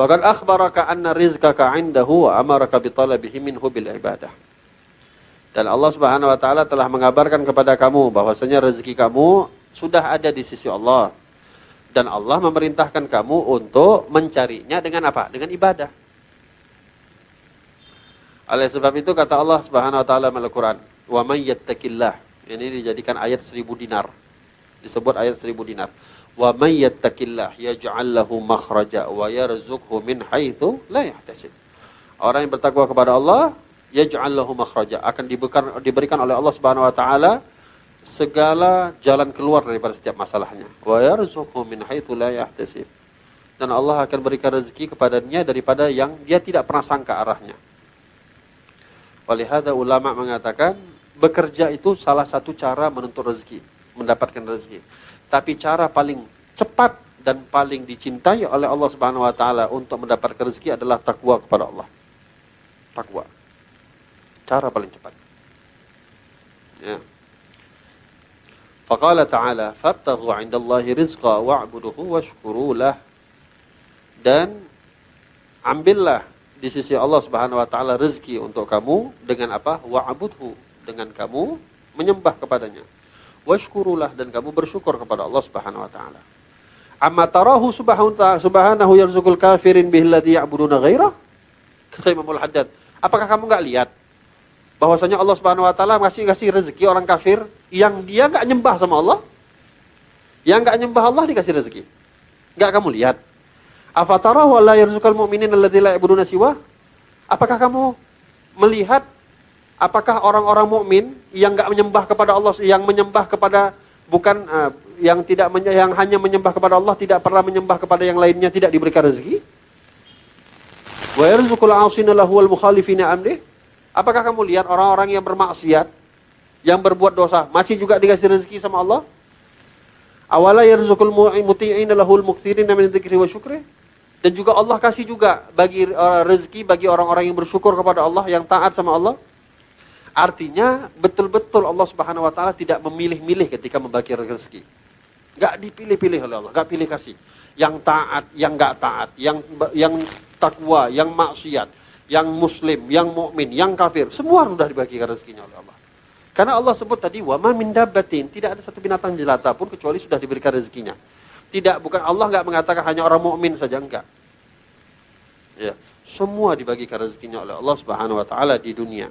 Wa qad akhbaraka anna rizqaka 'indahu wa amaraka bi talabihi minhu bil ibadah. Dan Allah Subhanahu wa taala telah mengabarkan kepada kamu bahwasanya rezeki kamu sudah ada di sisi Allah. Dan Allah memerintahkan kamu untuk mencarinya dengan apa? Dengan ibadah. Oleh sebab itu kata Allah Subhanahu wa taala dalam Al-Qur'an, "Wa may yattaqillah." Ini dijadikan ayat 1000 dinar. Disebut ayat 1000 dinar. "Wa may yattaqillah yaj'al lahu makhraja wa yarzuqhu min haitsu la yahtasib." Orang yang bertakwa kepada Allah, yaj'al lahu makhraja, akan diberikan oleh Allah Subhanahu wa taala segala jalan keluar daripada setiap masalahnya. Wa yarzuqhu min haitsu la yahtasib. Dan Allah akan berikan rezeki kepadanya daripada yang dia tidak pernah sangka arahnya. Walihada ulama mengatakan bekerja itu salah satu cara menuntut rezeki, mendapatkan rezeki. Tapi cara paling cepat dan paling dicintai oleh Allah Subhanahu wa taala untuk mendapatkan rezeki adalah takwa kepada Allah. Takwa. Cara paling cepat. Ya. Faqala ta'ala, "Fabtaghu 'indallahi rizqa wa'buduhu washkuru lah." Dan ambillah di sisi Allah Subhanahu wa taala rezeki untuk kamu dengan apa? Wa'budhu, dengan kamu menyembah kepadanya. Washkurulah, dan kamu bersyukur kepada Allah Subhanahu wa taala. Amma tarahu subhanahu yarzuqul kafirin bihilladzi ya'buduna ghairah? Kata Imamul Haddad, apakah kamu enggak lihat bahwasanya Allah Subhanahu wa taala ngasih rezeki orang kafir yang dia enggak nyembah sama Allah? Yang enggak nyembah Allah dikasih rezeki. Enggak kamu lihat? Afatarahu la yarzuqul mu'minin alladzi la ya'buduna siwa? Apakah kamu melihat apakah orang-orang mukmin yang enggak menyembah kepada Allah, yang menyembah kepada bukan yang hanya menyembah kepada Allah, tidak pernah menyembah kepada yang lainnya, tidak diberikan rezeki? Wa yarzuqul 'asina lahu wal mukhalifina amrih? Apakah kamu lihat orang-orang yang bermaksiat, yang berbuat dosa, masih juga dikasih rezeki sama Allah? Awala yarzuqul muti'ina lahul muktsirina min dzikri wa syukri? Dan juga Allah kasih juga bagi rezeki bagi orang-orang yang bersyukur kepada Allah, yang taat sama Allah. Artinya betul-betul Allah Subhanahu wa taala tidak memilih-milih ketika membagi rezeki. Enggak dipilih-pilih oleh Allah, enggak pilih kasih. Yang taat, yang enggak taat, yang takwa, yang maksiat, yang muslim, yang mukmin, yang kafir, semua sudah dibagikan rezekinya oleh Allah. Karena Allah sebut tadi, wa ma min dabbatin, tidak ada satu binatang jelata pun kecuali sudah diberikan rezekinya. Bukan Allah enggak mengatakan hanya orang mukmin saja, enggak. Ya, semua dibagikan rezekinya oleh Allah Subhanahu wa taala di dunia.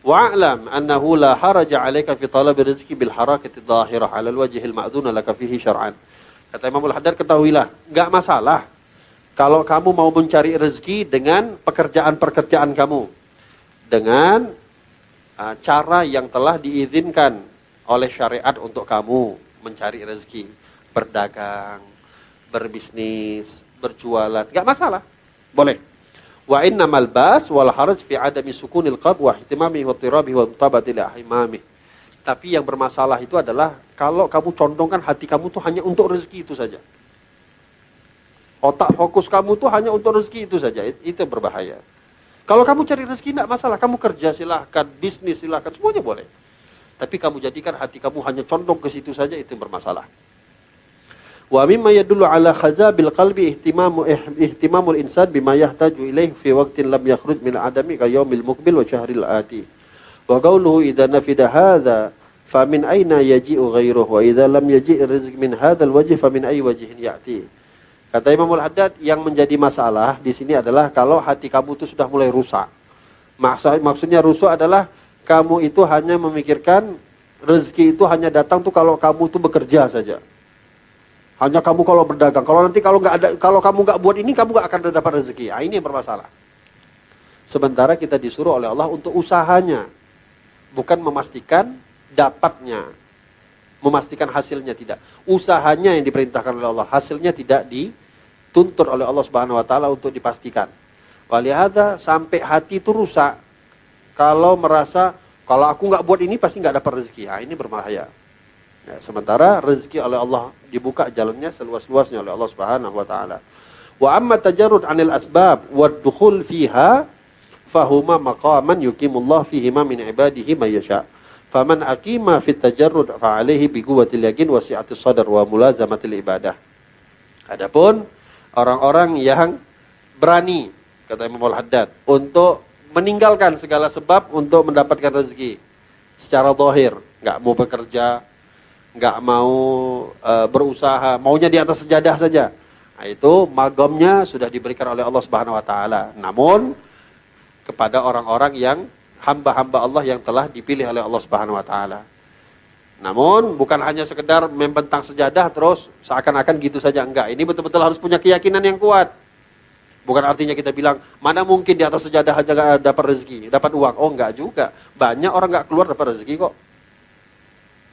Wa'lam annahu la haraja 'alaika fi talabi rizqi bil harakati dhahirah 'ala al-wajhi al-ma'dhun laka fihi syar'an. Kata Imamul Haddad, ketahuilah, enggak masalah kalau kamu mau mencari rezeki dengan pekerjaan-pekerjaan kamu, dengan cara yang telah diizinkan oleh syariat untuk kamu mencari rezeki, berdagang, berbisnis, berjualan, enggak masalah, boleh. Wa innamal bas wal haraj fi adami sukunil qalb wa ihtimamihi wa tirabihi wa mutabati li ahimami. Tapi yang bermasalah itu adalah kalau kamu condongkan hati kamu tuh hanya untuk rezeki itu saja. Otak fokus kamu tuh hanya untuk rezeki itu saja, itu yang berbahaya. Kalau kamu cari rezeki enggak masalah, kamu kerja silahkan, bisnis silahkan, semuanya boleh. Tapi kamu jadikan hati kamu hanya condong ke situ saja, itu yang bermasalah. Wa mimma yadullu ala khazabil qalbi ihtimamul insan bima yahtaju ilaih fi waqtin lam yakhruj min adami ka yaumil muqbil wa syahril ati. Wa qawluhu idza nafida hadza fa min aina yaji'u ghairuhu wa idza lam yaji' rizq min hadzal wajh fa min ayyi wajhin ya'ti. Kata Imamul Haddad, yang menjadi masalah di sini adalah kalau hati kamu itu sudah mulai rusak. Maksudnya rusak adalah kamu itu hanya memikirkan rezeki itu hanya datang tuh kalau kamu itu bekerja saja. Hanya kamu kalau berdagang. Kalau kamu nggak buat ini, kamu nggak akan dapat rezeki. Ini yang bermasalah. Sementara kita disuruh oleh Allah untuk usahanya, bukan memastikan dapatnya, memastikan hasilnya, tidak. Usahanya yang diperintahkan oleh Allah, hasilnya tidak dituntut oleh Allah Subhanahu wa taala untuk dipastikan. Walihada sampai hati itu rusak kalau merasa kalau aku nggak buat ini pasti nggak dapat rezeki. Ini berbahaya. Ya, sementara rezeki oleh Allah dibuka jalannya seluas-luasnya oleh Allah Subhanahu wa taala. Wa amma tajarrud 'anil asbab wad dukhul fiha fahuma maqaman yuqimullah fihi ma min ibadihi may yasha. Faman aqima fit tajarrud fa 'alaihi bi quwwatil yaqin wa si'atis sadr wa mulazamatil ibadah. Adapun orang-orang yang berani, kata Imam Al-Haddad, untuk meninggalkan segala sebab untuk mendapatkan rezeki secara zahir, nggak mau bekerja, nggak mau berusaha, maunya di atas sejadah saja. Nah, itu magamnya sudah diberikan oleh Allah Subhanahu wa taala. Namun kepada orang-orang yang hamba-hamba Allah yang telah dipilih oleh Allah Subhanahu wa taala. Namun bukan hanya sekedar membentang sejadah terus seakan-akan gitu saja, enggak. Ini betul-betul harus punya keyakinan yang kuat. Bukan artinya kita bilang, mana mungkin di atas sejadah aja gak dapat rezeki, dapat uang. Oh enggak juga. Banyak orang gak keluar dapat rezeki kok.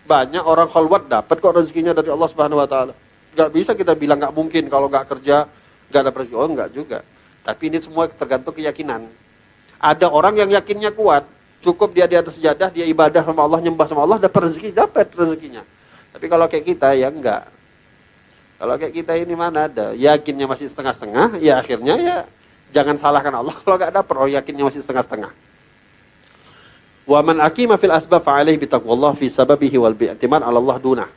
Banyak orang khalwat dapat kok rezekinya dari Allah Subhanahu wa taala. Enggak bisa kita bilang enggak mungkin kalau enggak kerja enggak dapat rezeki. Oh enggak juga. Tapi ini semua tergantung keyakinan. Ada orang yang yakinnya kuat, cukup dia di atas sejadah, dia ibadah sama Allah, nyembah sama Allah, dapat rezeki, dapat rezekinya. Tapi kalau kayak kita ya enggak. Kalau kayak kita ini mana ada, yakinnya masih setengah-setengah, ya akhirnya ya jangan salahkan Allah kalau enggak dapat, orang yakinnya masih setengah-setengah. Wa man aqima fil asbab fa alaihi bitaqwallah fi sababihi wal bi'timad 'ala Allah dunah.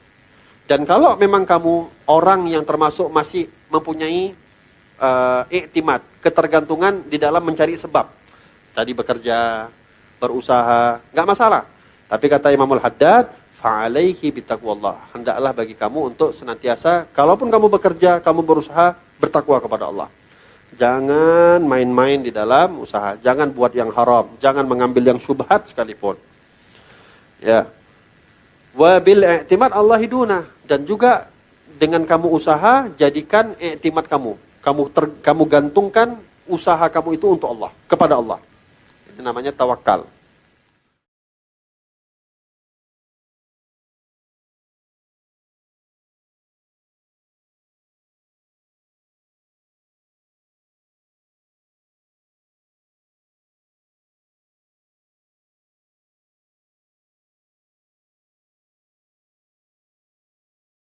Dan kalau memang kamu orang yang termasuk masih mempunyai i'timad, ketergantungan di dalam mencari sebab. Tadi bekerja, berusaha, enggak masalah. Tapi kata Imam Al-Haddad, fa'alaihi bitaqwallah. Hendaklah bagi kamu untuk senantiasa, kalaupun kamu bekerja, kamu berusaha, bertakwa kepada Allah. Jangan main-main di dalam usaha. Jangan buat yang haram. Jangan mengambil yang syubhat sekalipun. Ya. Wa bil i'timad Allah hiduna. Dan juga dengan kamu usaha, jadikan i'timad kamu. Kamu gantungkan usaha kamu itu untuk Allah, kepada Allah. Itu namanya tawakal.